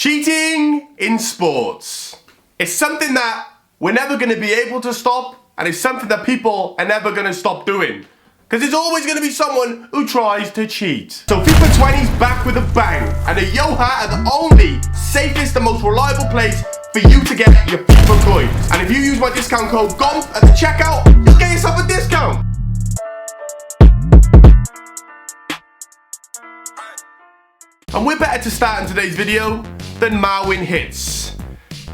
Cheating in sports. It's something that we're never going to be able to stop, and it's something that people are never going to stop doing. Because there's always going to be someone who tries to cheat. So FIFA 20's back with a bang, and the Yoha are the only safest and most reliable place for you to get your FIFA coins. And if you use my discount code Gonth at the checkout, you'll get yourself a discount. And we're better to start in today's video than Marwin Hits.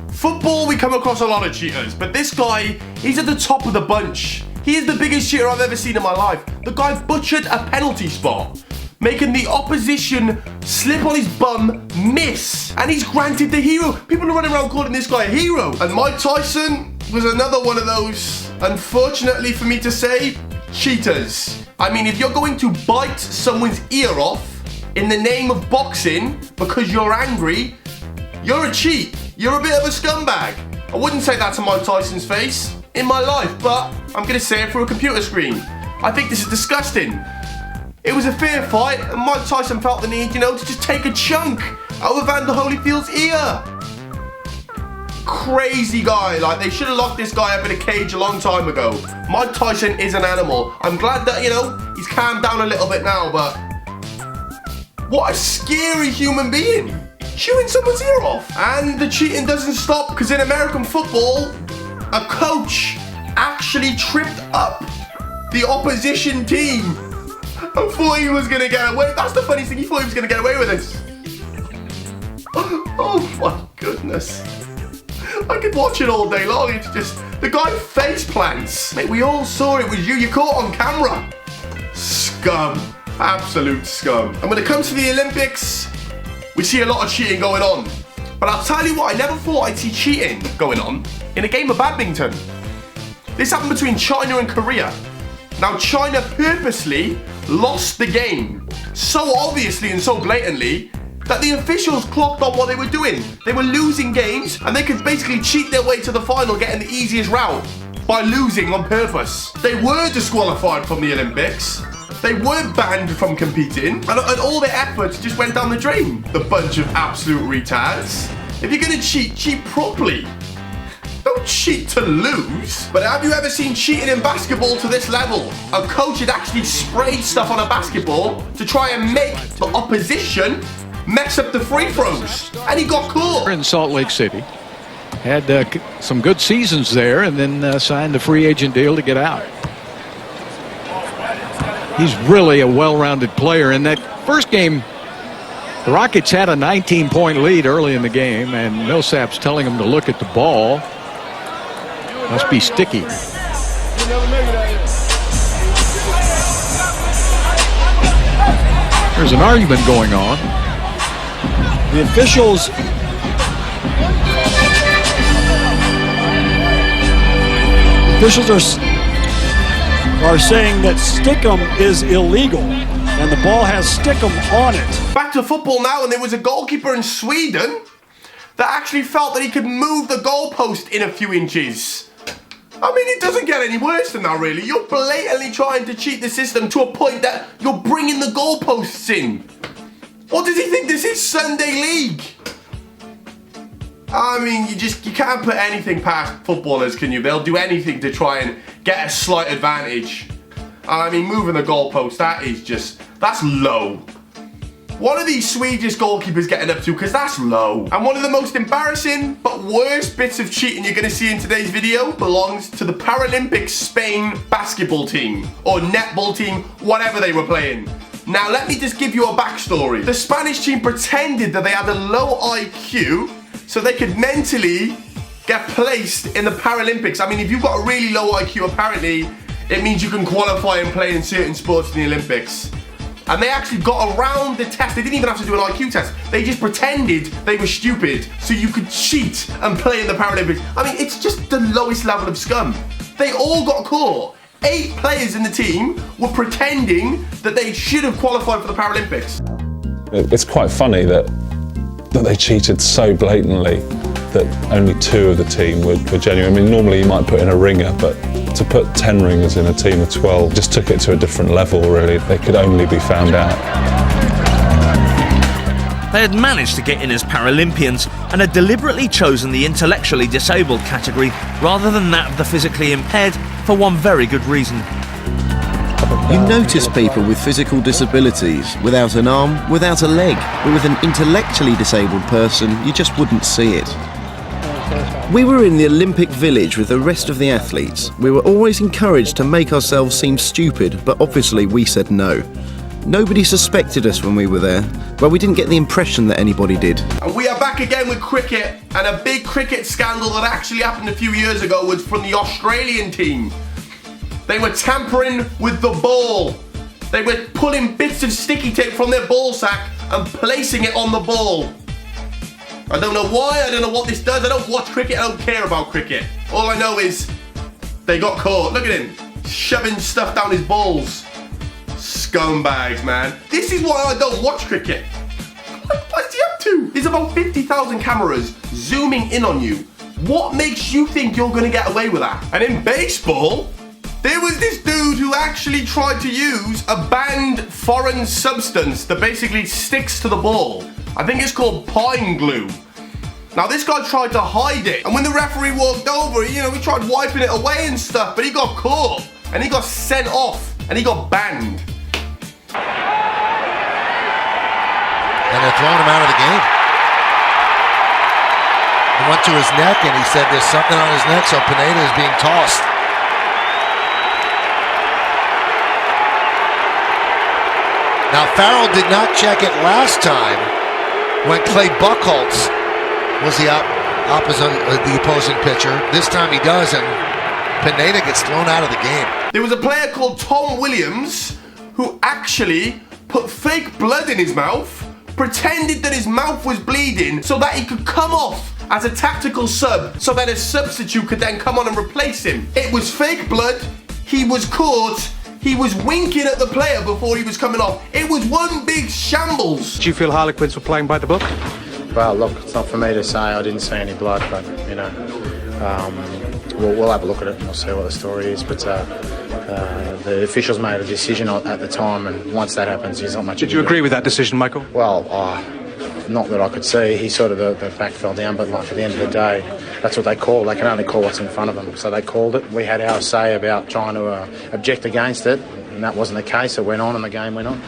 Football, we come across a lot of cheaters, but this guy, he's at the top of the bunch. He is the biggest cheater I've ever seen in my life. The guy butchered a penalty spot, making the opposition slip on his bum, miss, and he's granted the hero. People are running around calling this guy a hero. And Mike Tyson was another one of those, unfortunately for me to say, cheaters. I mean, if you're going to bite someone's ear off in the name of boxing because you're angry, you're a cheat. You're a bit of a scumbag. I wouldn't say that to Mike Tyson's face in my life, but I'm going to say it through a computer screen. I think this is disgusting. It was a fair fight, and Mike Tyson felt the need, to just take a chunk out of Evander Holyfield's ear. Crazy guy. Like, they should have locked this guy up in a cage a long time ago. Mike Tyson is an animal. I'm glad that, he's calmed down a little bit now, but what a scary human being. Chewing someone's ear off. And the cheating doesn't stop, because in American football, a coach actually tripped up the opposition team and thought he was going to get away. That's the funniest thing. He thought he was going to get away with this. Oh my goodness. I could watch it all day long. It's just, the guy face plants. Mate, we all saw it was you. You caught on camera. Scum. Absolute scum. And when it comes to the Olympics, we see a lot of cheating going on. But I'll tell you what, I never thought I'd see cheating going on in a game of badminton. This happened between China and Korea. Now, China purposely lost the game so obviously and so blatantly that the officials clocked on what they were doing. They were losing games, and they could basically cheat their way to the final, getting the easiest route by losing on purpose. They were disqualified from the Olympics. They weren't banned from competing, and all their efforts just went down the drain. The bunch of absolute retards. If you're gonna cheat, cheat properly. Don't cheat to lose. But have you ever seen cheating in basketball to this level? A coach had actually sprayed stuff on a basketball to try and make the opposition mess up the free throws, and he got caught. In Salt Lake City, had some good seasons there, and then signed a free agent deal to get out. He's really a well-rounded player. In that first game, the Rockets had a 19-point lead early in the game, and Millsap's telling him to look at the ball. Must be sticky. There's an argument going on. The officials are saying that stickum is illegal, and the ball has stickum on it. Back to football now, and there was a goalkeeper in Sweden that actually felt that he could move the goalpost in a few inches. I mean, it doesn't get any worse than that, really. You're blatantly trying to cheat the system to a point that you're bringing the goalposts in. What does he think this is, Sunday League? I mean, you can't put anything past footballers, can you? They'll do anything to try and get a slight advantage. I mean, moving the goalpost, that's low. What are these Swedish goalkeepers getting up to? Because that's low. And one of the most embarrassing but worst bits of cheating you're going to see in today's video belongs to the Paralympic Spain basketball team, or netball team, whatever they were playing. Now, let me just give you a backstory. The Spanish team pretended that they had a low IQ so they could mentally get placed in the Paralympics. I mean, if you've got a really low IQ, apparently, it means you can qualify and play in certain sports in the Olympics. And they actually got around the test. They didn't even have to do an IQ test. They just pretended they were stupid so you could cheat and play in the Paralympics. I mean, it's just the lowest level of scum. They all got caught. 8 players in the team were pretending that they should have qualified for the Paralympics. It's quite funny that they cheated so blatantly that only 2 of the team were genuine. I mean, normally you might put in a ringer, but to put 10 ringers in a team of 12 just took it to a different level, really. They could only be found out. They had managed to get in as Paralympians and had deliberately chosen the intellectually disabled category rather than that of the physically impaired for one very good reason. You notice people with physical disabilities, without an arm, without a leg, but with an intellectually disabled person, you just wouldn't see it. We were in the Olympic Village with the rest of the athletes. We were always encouraged to make ourselves seem stupid, but obviously we said no. Nobody suspected us when we were there, but we didn't get the impression that anybody did. And we are back again with cricket, and a big cricket scandal that actually happened a few years ago was from the Australian team. They were tampering with the ball. They were pulling bits of sticky tape from their ball sack and placing it on the ball. I don't know why, I don't know what this does. I don't watch cricket, I don't care about cricket. All I know is they got caught. Look at him, shoving stuff down his balls. Scumbags, man. This is why I don't watch cricket. What's he up to? There's about 50,000 cameras zooming in on you. What makes you think you're gonna get away with that? And in baseball, there was this dude who actually tried to use a banned foreign substance that basically sticks to the ball. I think it's called pine glue. Now this guy tried to hide it, and when the referee walked over, he tried wiping it away and stuff, but he got caught, and he got sent off, and he got banned. And they're throwing him out of the game. He went to his neck and he said there's something on his neck, so Pineda is being tossed. Now Farrell did not check it last time when Clay Buchholz was the opposing pitcher. This time he does, and Pineda gets thrown out of the game. There was a player called Tom Williams who actually put fake blood in his mouth, pretended that his mouth was bleeding so that he could come off as a tactical sub, so that a substitute could then come on and replace him. It was fake blood, he was caught, he was winking at the player before he was coming off. It was one big shambles. Do you feel Harlequins were playing by the book? Well, look, it's not for me to say. I didn't see any blood, but, we'll have a look at it and we'll see what the story is. But the officials made a decision at the time, and once that happens, there's not much. Did you agree with that decision, Michael? Well, not that I could see. He sort of, the back fell down, but like at the end of the day, that's what they call. They can only call what's in front of them. So they called it. We had our say about trying to object against it, and that wasn't the case. It went on and the game went on.